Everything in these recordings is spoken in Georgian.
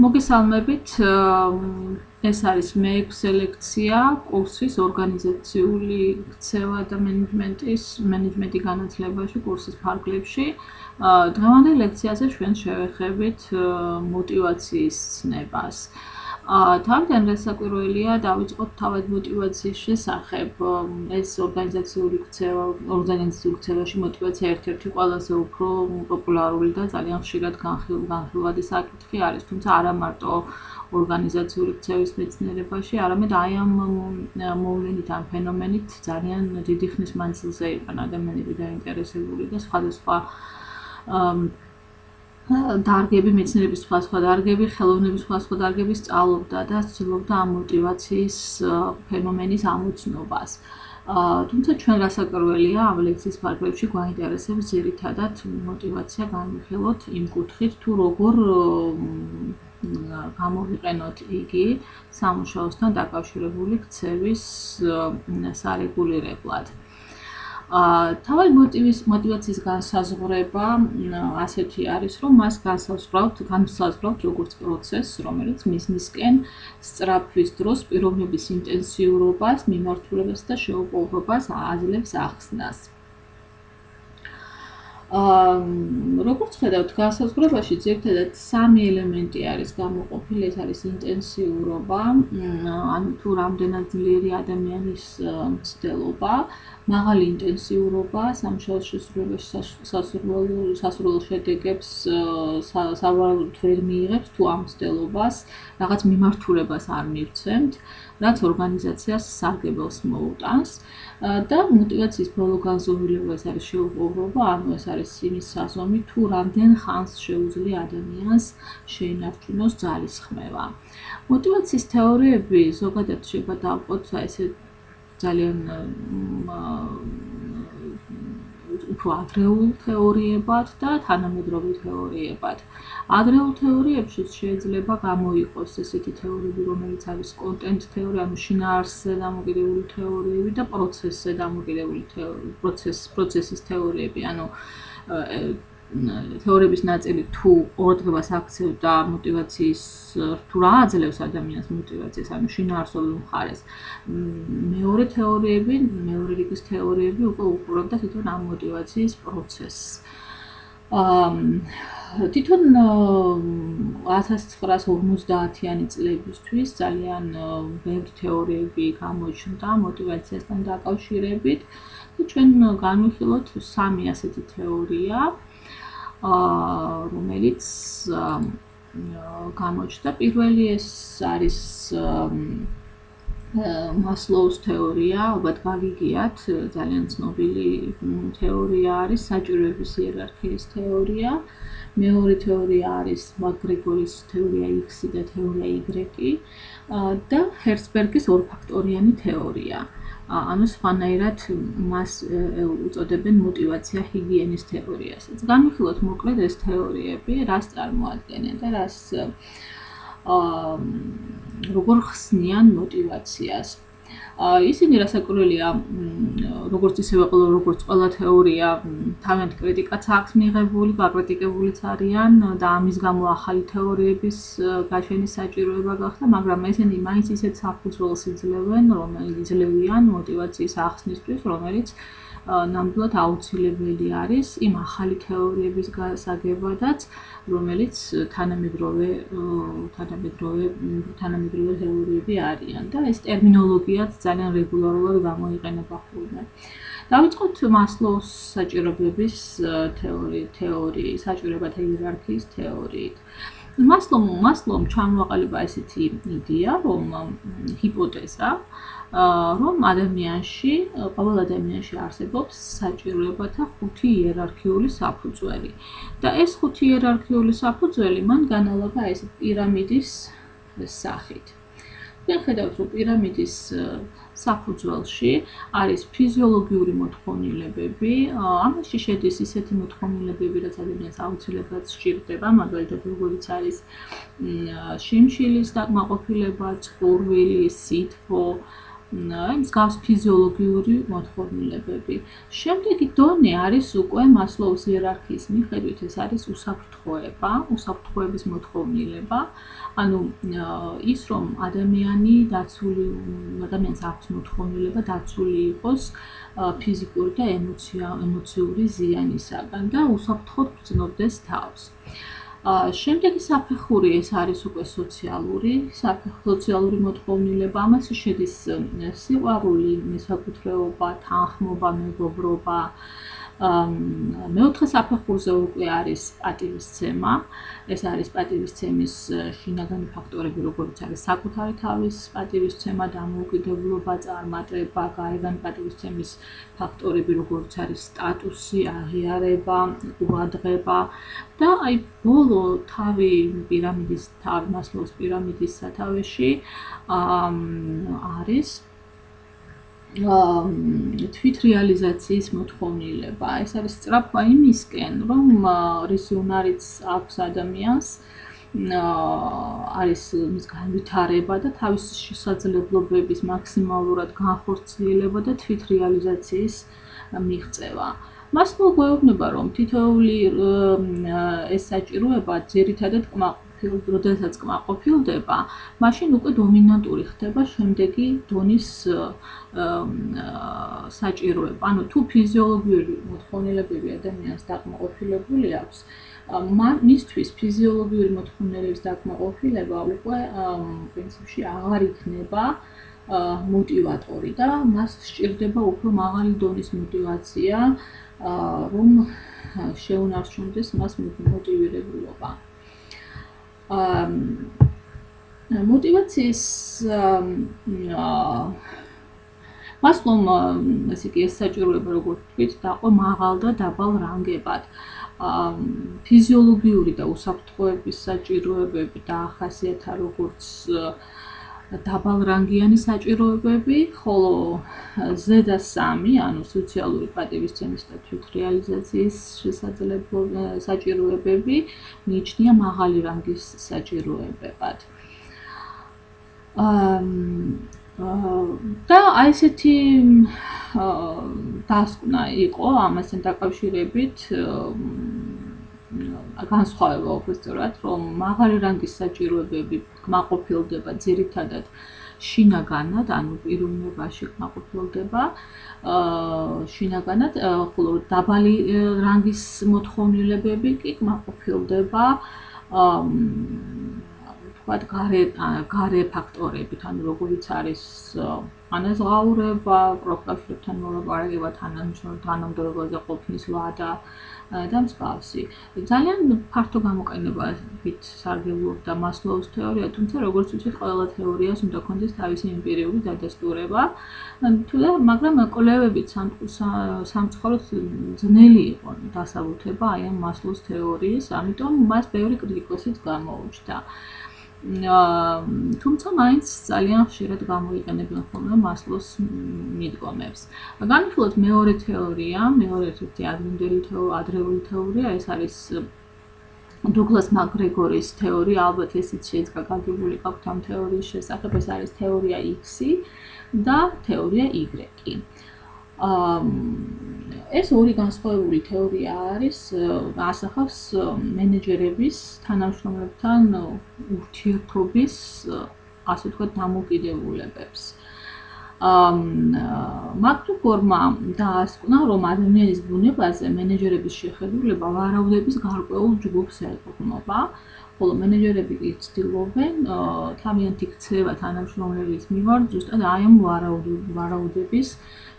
მოგესალმებით, ეს არის მე-6 ლექცია კურსის ორგანიზაციული ქცევა და მენეჯმენტი განათლებაში კურსის ფარგლებში. დღევანდელ ლექციაზე ჩვენ შევეხებით მოტივაციის ცნებას. თავიდან რასაკვირველია დავიწყოთ თავად მოტივაციის შესახებ. ეს ორგანიზაციული ქცევაში მოტივაცია ერთ-ერთი ყველაზე უფრო პოპულარული და ძალიან ხშირად განხილვადი საკითხი არის, თუმცა არა მარტო ორგანიზაციული ქცევის მეცნიერებაში, არამედ აი ამ მოვლენით, ამ ფენომენით ძალიან დიდი ხნის მანძილზე იყვნენ ადამიანები დაინტერესებული და სხვადასხვა დარგები, მეცნიერების სხვადასხვა დარგები, ხელოვნების სხვადასხვა დარგები სწავლობდა და ცდილობდა ამ მოტივაციის ფენომენის ამოცნობას. თუმცა ჩვენ რასაკვირველია, ამ ლექციის ფარგლებში გვაინტერესებს ძირითადად მოტივაცია განვიხილოთ იმ კუთხით, თუ როგორ გამოვიყენოთ იგი სამუშაოსთან დაკავშირებული ქცევის სარეგულირებლად. თავად მოტივაციის განსაზღვრება ასეთი არის, რომ მას განსაზღვრავთ როგორც პროცესს, რომელიც მიზნისკენ სწრაფვის დროს პიროვნების ინტენსიურობას, მიმართულებას და შეუპოვრობას აძლევს ახსნას. როგორც ხედავთ, განსაზღვრებაში ძირითადად სამი ელემენტი არის გამოყოფილი, ეს არის ინტენსიურობა, ანუ თუ რამდენად ძლიერი ადამიანის მცდელობა, მაღალი ინტენსიურობა სამუშაოს შესრულებაში სასურველ შედეგებს სავარაუდოდ ვერ მიიღებს, თუ ამ მცდელობას რაღაც მიმართულებას არ მივცემთ, რაც ორგანიზაციას სარგებელს მოუტანს. და მოტივაციის ბოლო განზომილება ეს არის შეუპოვრობა, ანუ ეს არის იმის საზომი, თუ რამდენ ხანს შეუძლია ადამიანს შეინარჩუნოს ძალისხმევა. მოტივაციის თეორიები ზოგადად შეიძლება დავყოთ ესე ძალიან უფრო ადრეულ თეორიებად და თანამედროვე თეორიებად. ადრეულ თეორიებში შეიძლება გამოიყოს ესეთი თეორიები, რომელიც არის კონტენტ თეორია, ანუ შინაარსზე დამოკიდებული თეორიები და პროცესზე დამოკიდებული პროცესის თეორიები, ანუ თეორიების ნაწილი თუ ყურადღებას აქცევდა მოტივაციის თუ რა აძლევს ადამიანს მოტივაციას, ანუ შინაარსობრივ მხარეს. მეორე რიგის თეორიები უკვე უყურებდა თვითონ ამ მოტივაციის პროცესს. თვითონ 1950-იანი წლებისთვის ძალიან ბევრი თეორიები გამოჩნდა მოტივაციასთან დაკავშირებით და ჩვენ განვიხილოთ სამი ასეთი თეორია, რომელიც გამოჩნდა. პირველი ეს არის მასლოუს თეორია, ალბათ გაგიგიათ, ძალიან ცნობილი თეორია არის საჭიროების იერარქიის თეორია. მეორე თეორია არის მაკგრეგორის თეორია X და თეორია Y და ჰერცბერგის ორფაქტორიანი თეორია. ანუ სხვანაირად მას უწოდებენ მოტივაცია ჰიგიენის თეორიასაც. განვიხილოთ მოკლედ ეს თეორიები, რას წარმოადგენენ და როგორ ხსნიან მოტივაციას. ისინი რასაკვირველია, როგორც ყველა თეორია, თავიანთი კრიტიკაც აქვს მიღებული, გაკრიტიკებულიც არიან და ამის გამო ახალი თეორიების გაშენის საჭიროება გახდა, მაგრამ ესენი მაინც ისეთ საფუძველს იძლევიან მოტივაციის ახსნისთვის, რომელიც ნამდვილად აუცილებელი არის იმ ახალი თეორიების გასაგებადაც, რომელიც თანამედროვე თეორიები არიან და ეს ტერმინოლოგიაც ძალიან რეგულარულად გამოიყენება ხოლმე. დავიწყოთ მასლოუს საჭიროებების თეორიის, საჭიროებათა იერარქიის თეორიით. მასლოუმ ჩამოაყალიბა ესეთი იდეა, ჰიპოთეზა, რომ ყოველ ადამიანში არსებობს საჭიროებათა 5 იერარქიული საფუძველი. და ეს 5 იერარქიული საფუძველი მან განალაგა ეს პირამიდის სახით. ჩვენ ხედავთ, რომ პირამიდის საფუძველში არის ფიზიოლოგიური მოთხოვნილებები, ამაში შედის ისეთი მოთხოვნილებები, რაც ადამიანს აუცილებლად სჭირდება, მაგალითად როგორიც არის შიმშილის დაკმაყოფილება, წყურვილი, სითბო, მსგავს ფიზიოლოგიური მოთხოვნილებები. შემდეგი დონე არის უკვე მასლოუს იერარქიის მიხედვით, ეს არის უსაფრთხოება, უსაფრთხოების მოთხოვნილება. ანუ ის რომ ადამიანს აქვს მოთხოვნილება დაცული იყოს ფიზიკური და ემოციური ზიანისაგან და უსაფრთხოდ გრძნობს თავს. შემდეგი საფეხური ეს არის უკვე სოციალური მოთხოვნილება, ამაში შედის სიყვარული, მესაკუთრეობა, თანხმობა, მეგობრობა. მეოთხე საფეხურზე უკვე არის პატივისცემა. ეს არის პატივისცემის შინაგანი ფაქტორები, როგორც არის საკუთარი თავის პატივისცემა, დამოუკიდებლობა, წარმატება, გარეგანი პატივისცემის ფაქტორები, როგორც არის სტატუსი, აღიარება, ყურადღება და აი ბოლო თავი მასლოუს პირამიდის სათავეში არის თვითრეალიზაციის მოთხოვნილება. ეს არის სწრაფვა იმისკენ, რომ რის უნარიც აქვს ადამიანს, არის მის განვითარება და თავის შესაძლებლობების მაქსიმალურად განხორციელება და თვითრეალიზაციის მიღწევა. მასლოუ გვეუბნება, რომ თითოეული ეს საჭიროება ძირითადად როდესაც კმაყოფილდება, მაშინ უკვე დომინანტური ხდება შემდეგი დონის საჭიროება. ანუ თუ ფიზიოლოგიური მოთხოვნილებები ადამიანს დაკმაყოფილებული აქვს, მისთვის ფიზიოლოგიური მოთხოვნილების დაკმაყოფილება უკვე პრინციპში აღარ იქნება მოტივატორი და მას სჭირდება უფრო მაღალი დონის მოტივაცია, რომ შეუნარჩუნდეს მას მოტივირებულობა. მოტივაციის მასლოუმ ესე იგი ეს საჭიროება როგორც თქვით დაყო მაღალ და დაბალ რანგებად. ფიზიოლოგიური და უსაფრთხოების საჭიროებები დაახასიათა როგორც დაბალრანგიანი საჭიროებები, ხოლო ზედა 3, ანუ სოციალური პატივისცემის და თვითრეალიზაციის საჭიროებები მიიჩნია მაღალი რანგის საჭიროებებად. და აი ესეთი დასკვნა იყო ამასთან დაკავშირებით განსხვავება უბრალოდ რომ მაღალი რანგის საჭიროებები კმაყოფილდება ძირითადად შინაგანად, ანუ პიროვნებაში კმაყოფილდება შინაგანად, ხოლო დაბალი რანგის მოთხოვნილებები კი კმაყოფილდება თქვათ გარე ფაქტორებით, ანუ როგორიც არის ანაზღაურება, პროფკავშირებთან მოლაპარაკება, თანამდებობაზე ყოფნის ვადა და მსგავსი. ძალიან ფართო გამოყენებით სარგებლობდა მასლოუს თეორია, თუმცა როგორც ვთქვით, ყველა თეორიას უნდა ქონდეს თავისი ემპირიული დადასტურება, მაგრამ კვლევებით სამწუხაროდ ძნელი იყო დასაბუთება აი ამ მასლოუს თეორიის, ამიტომ მას ბევრი კრიტიკოსიც გამოუჩნდა. თუმცა მაინც ძალიან ხშირად გამოიყენებენ ხოლმე მასლოუს მიდგომებს. განვიხილოთ მეორე თეორია, მეორე ადრეული თეორია, ეს არის დუგლას მაკგრეგორის თეორია, ალბათ ესეც შეიძლება გაგებული გაქვთ ამ თეორიის შესახებ, ეს არის თეორია X და თეორია Y. ეს ორი განსხვავებული თეორია არის, ასახავს მენეჯერების თანამშრომლებთან ურთიერთობის, ასე ვთქვათ, დამოკიდებულებებს. მაკგრეგორმა დაასკვნა, რომ ადამიანის ბუნებაზე მენეჯერების შეხედულება ვარაუდების გარკვეულ ჯგუფს ეყრდნობა, ხოლო მენეჯერები კი ცდილობენ თავიანთი ქცევა თანამშრომლების მიმართ ზუსტად აი ამ ვარაუდების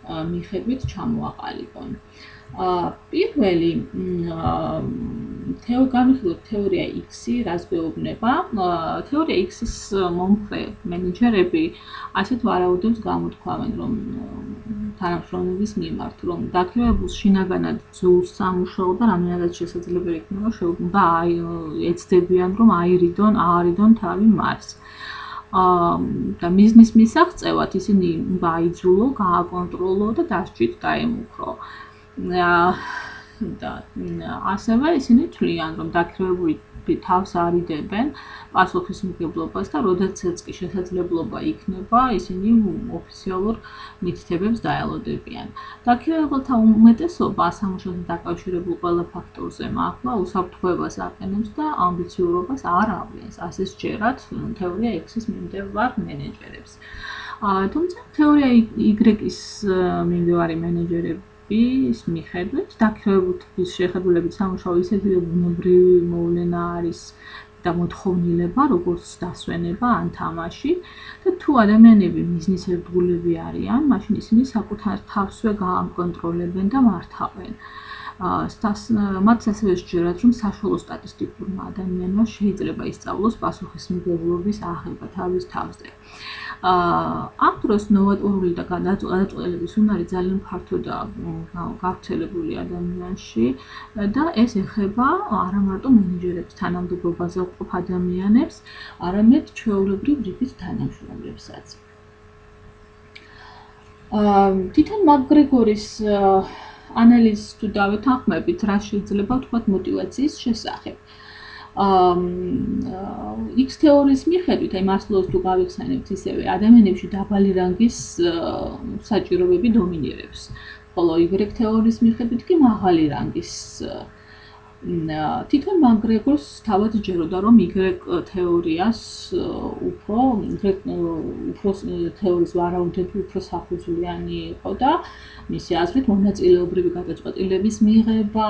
მიხედვით ჩამოაყალიბონ. პირველი განვიხილოთ თეორია X, რაც გვეუბნება. თეორია X-ის მომხრე მენეჯერები ასეთ ვარაუდებს გამოთქვამენ, რომ თანამშრომლების მიმართ, რომ დაქირავებულს შინაგანად ძულს სამუშაო და რამდენადაც შესაძლებელი იქნება შეუძლია ეცდებიან, რომ აარიდონ თავი მას. და მიზნის მისაღწევად ისინი გაიძულო, გააკონტროლო და დასჭით დაემუქრო. და ასევე ისინი თვლიან, რომ დაქირავებული თავს არიდებენ პასუხისმგებლობას და როდესაც კი შესაძლებლობა იქნება, ისინი ოფიციალურ მითითებებს დაელოდებიან. დაქირავებელთა უმეტესობა სამუშაოთან დაკავშირებულ ყველა ფაქტორზე მართლა უსაფრთხოებას აყენებს და ამბიციურობას არ ავლენს, ასე სჯერათ თეორია X-ის მიმდევარ მენეჯერებს. თუმცა თეორია Y-ის მიმდევარი მენეჯერების მიხედვით დაქირავებულების შეხედულებით სამუშაო ისეთი ბუნებრივი მოვლენა არის და მოთხოვნილება, როგორც დასვენება ან თამაში და თუ ადამიანები მიზნის ერთგულები არიან, მაშინ ისინი საკუთარ თავსვე გააკონტროლებენ და მართავენ. მათ ასევე სჯერათ, რომ საშუალო სტატისტიკურმა ადამიანმა შეიძლება ისწავლოს პასუხისმგებლობის აღება თავის თავზე. ამ დროს ნოვატორული და გადაწყვეტილების უნარი ძალიან ფართოდაა გავრცელებული ადამიანში და ეს ეხება არა მარტო მენეჯერებს, თანამდებობაზე მყოფ ადამიანებს, არამედ ჩვეულებრივ რიგით თანამშრომლებსაც. თვითონ მაკგრეგორის ანალიზს თუ დავეთანხმებით, რა შეიძლება ვთქვათ მოტივაციის შესახებ. X თეორიის მიხედვით, აი მასლოუს თუ გავიხსენებთ ისევე, ადამიანებში დაბალი რანგის საჭიროებები დომინირებს, ხოლო Y თეორიის მიხედვით კი მაღალი რანგის. თვითონ მაკგრეგორს თავად სჯეროდა, რომ Y თეორიას უფრო თეორიის ვარაუდები უფრო საფუძვლიანი იყო და მისი აზრით მონაწილეობრივი გადაწყვეტილების მიღება,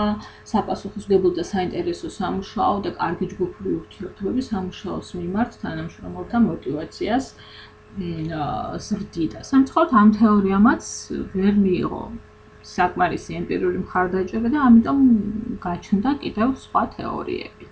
საპასუხისმგებლო და საინტერესო სამუშაო და კარგი ჯგუფური ურთიერთობები სამუშაოს მიმართ თანამშრომელთა მოტივაციას ზრდიდა. სამწუხაროდ ამ თეორიამაც ვერ მიიღო საკმარისი ემპირიული მხარდაჭერა და ამიტომ გაჩნდა კიდევ სხვა თეორიები.